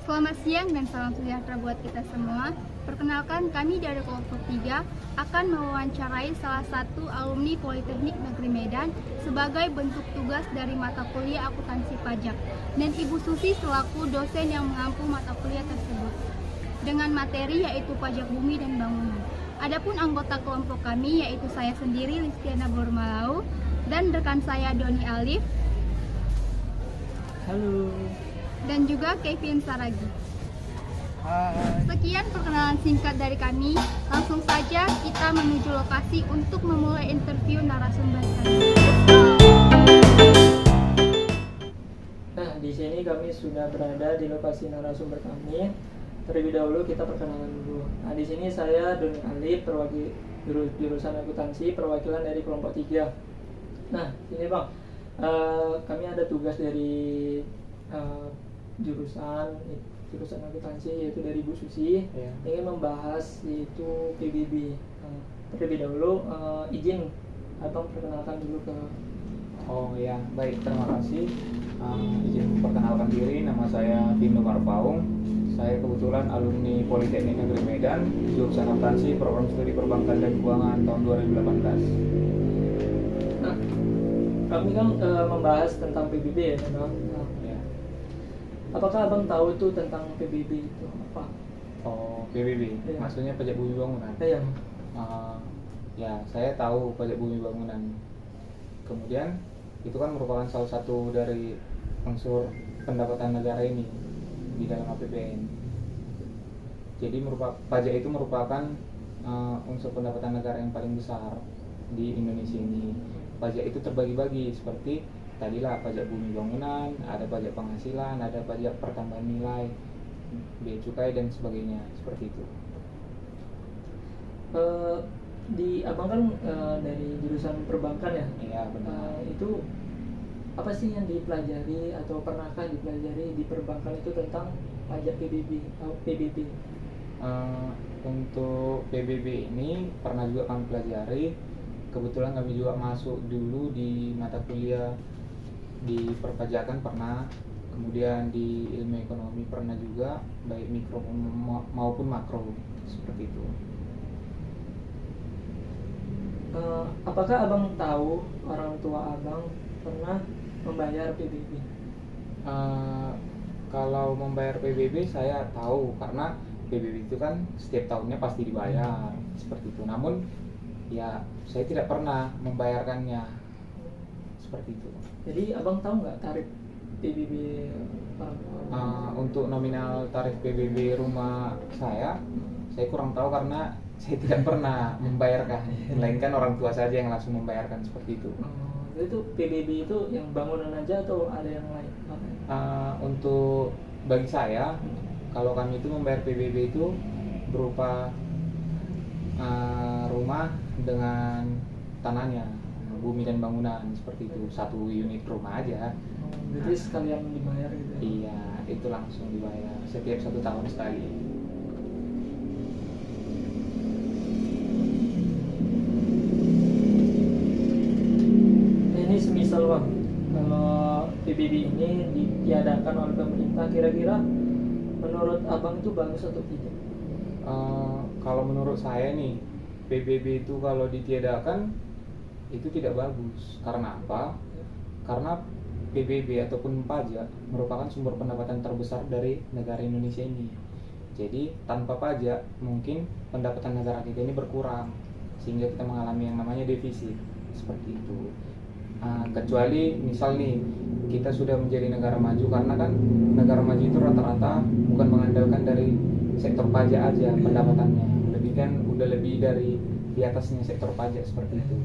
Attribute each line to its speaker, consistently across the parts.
Speaker 1: Selamat siang dan salam sejahtera buat kita semua. Perkenalkan, kami dari kelompok 3 akan mewawancarai salah satu alumni Politeknik Negeri Medan sebagai bentuk tugas dari mata kuliah akuntansi pajak, dan Ibu Susi selaku dosen yang mengampu mata kuliah tersebut dengan materi yaitu pajak bumi dan bangunan. Adapun anggota kelompok kami yaitu saya sendiri Listiana Bormalau dan rekan saya Doni Alif.
Speaker 2: Halo.
Speaker 1: Dan juga Kevin Saragi.
Speaker 2: Hai.
Speaker 1: Sekian perkenalan singkat dari kami. Langsung saja kita menuju lokasi untuk memulai interview narasumber kami.
Speaker 2: Nah, di sini kami sudah berada di lokasi narasumber kami. Terlebih dahulu kita perkenalan dulu. Nah, di sini saya Doni Alif, jurusan akuntansi, perwakilan dari kelompok 3. Nah, sini Bang, kami ada tugas dari jurusan akuntansi yaitu dari Bu Susi, ingin membahas yaitu PBB. Terlebih dahulu izin Abang perkenalkan dulu ke.
Speaker 3: Oh ya, baik, terima kasih. Izin perkenalkan diri, nama saya Vino Marpaung. Saya kebetulan alumni Politeknik Negeri Medan, jurusan akuntansi, program studi perbankan dan keuangan tahun 2018.
Speaker 2: Nah, kami kan membahas tentang PBB ya, Bang.
Speaker 3: Ya.
Speaker 2: Apakah Abang tahu itu tentang PBB itu apa?
Speaker 3: Oh, PBB,
Speaker 2: Iya.
Speaker 3: maksudnya pajak bumi bangunan.
Speaker 2: Ya.
Speaker 3: Ya, saya tahu pajak bumi bangunan. Kemudian itu kan merupakan salah satu dari unsur pendapatan negara ini di dalam APBN. Jadi pajak itu merupakan unsur pendapatan negara yang paling besar di Indonesia ini. Pajak itu terbagi-bagi seperti tadilah pajak bumi bangunan, ada pajak penghasilan, ada pajak pertambahan nilai, bea cukai dan sebagainya, seperti itu.
Speaker 2: Di Abang kan dari jurusan perbankan ya?
Speaker 3: Iya, benar.
Speaker 2: Itu apa sih yang dipelajari atau pernahkah dipelajari di perbankan itu tentang pajak PBB atau PBB?
Speaker 3: Untuk PBB ini pernah juga kami pelajari. Kebetulan kami juga masuk dulu di mata kuliah di perpajakan pernah, kemudian di ilmu ekonomi pernah juga, baik mikro maupun makro, seperti itu.
Speaker 2: Apakah Abang tahu orang tua Abang pernah membayar PBB?
Speaker 3: Kalau membayar PBB saya tahu, karena PBB itu kan setiap tahunnya pasti dibayar, seperti itu. Namun ya saya tidak pernah membayarkannya, seperti itu.
Speaker 2: Jadi Abang tahu nggak tarif PBB orang tua Abang?
Speaker 3: Untuk nominal tarif PBB rumah saya kurang tahu karena saya tidak pernah membayarkan, melainkan orang tua saja yang langsung membayarkan, seperti itu.
Speaker 2: Itu PBB itu yang bangunan aja atau ada yang lain?
Speaker 3: Untuk bagi saya, kalau kami itu membayar PBB itu berupa rumah dengan tanahnya, bumi dan bangunan, seperti itu, satu unit rumah aja.
Speaker 2: Jadi sekalian dibayar gitu?
Speaker 3: Iya, itu langsung dibayar setiap 1 tahun sekali.
Speaker 2: Ini semisal Bang, kalau PBB ini ditiadakan oleh pemerintah, kira-kira menurut Abang itu bagus atau tidak?
Speaker 3: Kalau menurut saya nih, PBB itu kalau ditiadakan itu tidak bagus. Karena apa? Karena PBB ataupun pajak merupakan sumber pendapatan terbesar dari negara Indonesia ini. Jadi tanpa pajak mungkin pendapatan negara kita ini berkurang, sehingga kita mengalami yang namanya defisit, seperti itu. Kecuali misal nih kita sudah menjadi negara maju, karena kan negara maju itu rata-rata bukan mengandalkan dari sektor pajak aja pendapatannya, udah lebih dari di atasnya sektor pajak, seperti itu.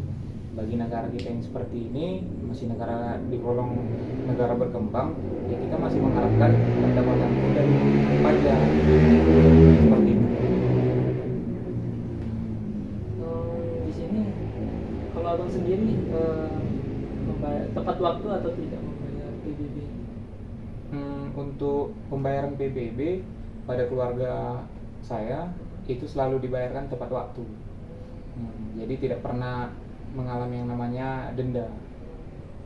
Speaker 3: Bagi negara kita yang seperti ini, masih negara digolong negara berkembang, ya kita masih mengharapkan pendapatan dari pajak, seperti itu.
Speaker 2: Di sini kalau Abang sendiri membayar tepat waktu atau tidak membayar PBB?
Speaker 3: Untuk pembayaran PBB pada keluarga saya itu selalu dibayarkan tepat waktu. Jadi tidak pernah mengalami yang namanya denda,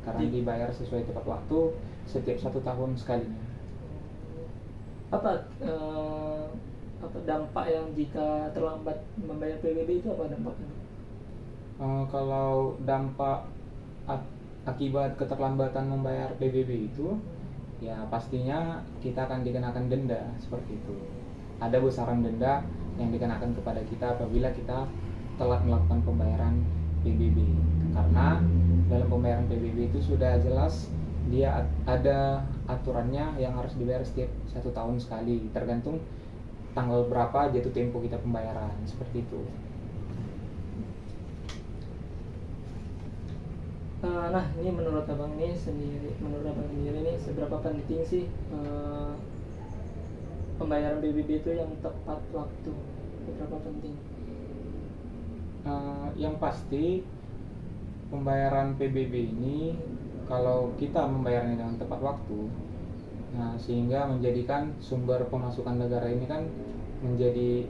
Speaker 3: karena dibayar sesuai tepat waktu setiap 1 tahun sekali.
Speaker 2: apa dampak yang jika terlambat membayar PBB itu apa dampaknya?
Speaker 3: Kalau dampak akibat keterlambatan membayar PBB itu, ya pastinya kita akan dikenakan denda seperti itu. Ada besaran denda yang dikenakan kepada kita apabila kita telat melakukan pembayaran PBB. Karena dalam pembayaran PBB itu sudah jelas dia ada aturannya yang harus dibayar setiap 1 tahun sekali, tergantung tanggal berapa jatuh tempo kita pembayaran, seperti itu.
Speaker 2: Nah, ini menurut abang sendiri nih, seberapa penting sih pembayaran PBB itu yang tepat waktu? Seberapa penting?
Speaker 3: Yang pasti pembayaran PBB ini kalau kita membayarnya dengan tepat waktu, nah sehingga menjadikan sumber pemasukan negara ini kan menjadi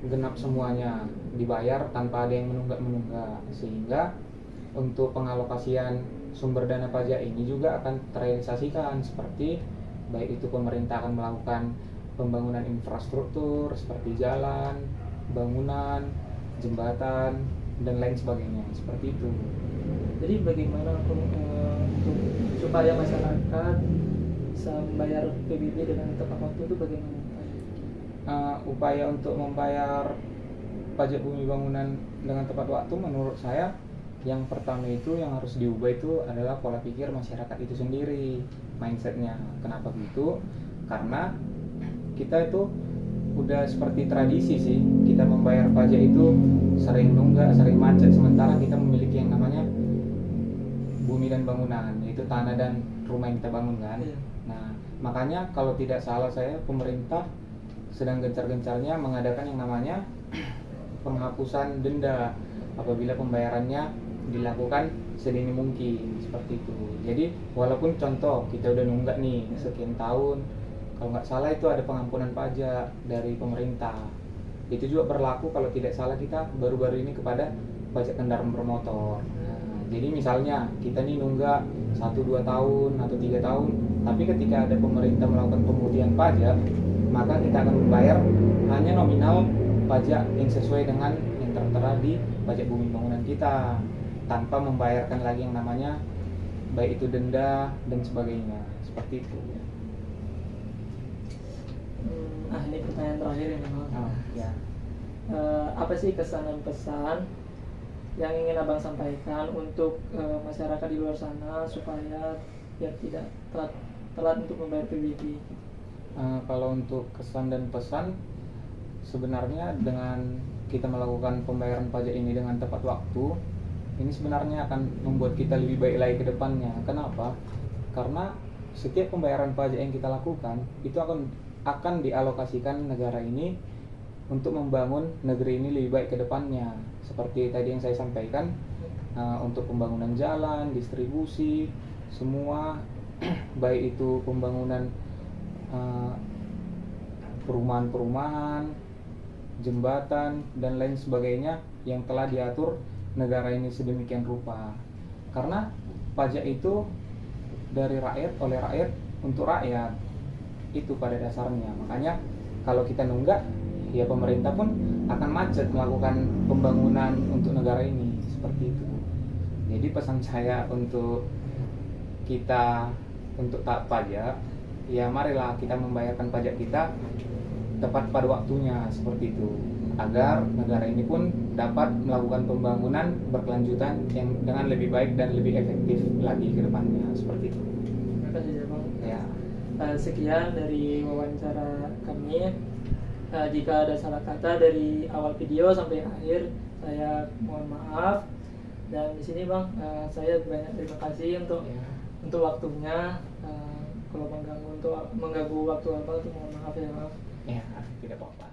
Speaker 3: genap semuanya dibayar tanpa ada yang menunggak-menunggak, sehingga untuk pengalokasian sumber dana pajak ini juga akan terrealisasikan, seperti baik itu pemerintah akan melakukan pembangunan infrastruktur seperti jalan, bangunan, jembatan, dan lain sebagainya, seperti itu.
Speaker 2: Jadi bagaimana supaya masyarakat bisa membayar PBB dengan tepat waktu itu bagaimana?
Speaker 3: Upaya untuk membayar pajak bumi bangunan dengan tepat waktu menurut saya yang pertama itu yang harus diubah itu adalah pola pikir masyarakat itu sendiri, mindsetnya. Kenapa begitu? Karena kita itu udah seperti tradisi sih, kita membayar pajak itu sering nunggak, sering macet, sementara kita memiliki yang namanya bumi dan bangunan, yaitu tanah dan rumah yang kita bangun kan. Nah, makanya kalau tidak salah saya, pemerintah sedang gencar-gencarnya mengadakan yang namanya penghapusan denda apabila pembayarannya dilakukan sedini mungkin, seperti itu. Jadi walaupun contoh kita udah nunggak nih sekian tahun, kalau nggak salah itu ada pengampunan pajak dari pemerintah. Itu juga berlaku kalau tidak salah kita baru-baru ini kepada pajak kendaraan bermotor. Nah, jadi misalnya kita nih nunggak 1-2 tahun atau 3 tahun, tapi ketika ada pemerintah melakukan pemutihan pajak, maka kita akan membayar hanya nominal pajak yang sesuai dengan yang tertera di pajak bumi bangunan kita, tanpa membayarkan lagi yang namanya baik itu denda dan sebagainya, seperti itu.
Speaker 2: Ini pertanyaan terakhir ini, Bang.
Speaker 3: Ya.
Speaker 2: Apa sih kesan dan pesan yang ingin abang sampaikan untuk masyarakat di luar sana supaya biar tidak telat untuk membayar PBB?
Speaker 3: Kalau untuk kesan dan pesan, sebenarnya dengan kita melakukan pembayaran pajak ini dengan tepat waktu, ini sebenarnya akan membuat kita lebih baik lagi ke depannya. Kenapa? Karena setiap pembayaran pajak yang kita lakukan itu akan dialokasikan negara ini untuk membangun negeri ini lebih baik ke depannya. Seperti tadi yang saya sampaikan, untuk pembangunan jalan, distribusi, semua baik itu pembangunan perumahan-perumahan, jembatan, dan lain sebagainya yang telah diatur negara ini sedemikian rupa. Karena pajak itu dari rakyat, oleh rakyat, untuk rakyat, itu pada dasarnya. Makanya kalau kita nunggak, ya pemerintah pun akan macet melakukan pembangunan untuk negara ini, seperti itu. Jadi pesan saya untuk kita untuk taat pajak, ya marilah kita membayarkan pajak kita tepat pada waktunya, seperti itu, agar negara ini pun dapat melakukan pembangunan berkelanjutan yang dengan lebih baik dan lebih efektif lagi ke depannya, seperti itu.
Speaker 2: Terima kasih ya, Bang.
Speaker 3: Ya.
Speaker 2: Sekian dari wawancara kami. Jika ada salah kata dari awal video sampai akhir, saya mohon maaf. Dan di sini, Bang, saya banyak terima kasih untuk waktunya. Kalau mengganggu waktu Abang, itu mohon maaf ya, Bang.
Speaker 3: Ya, tidak apa-apa.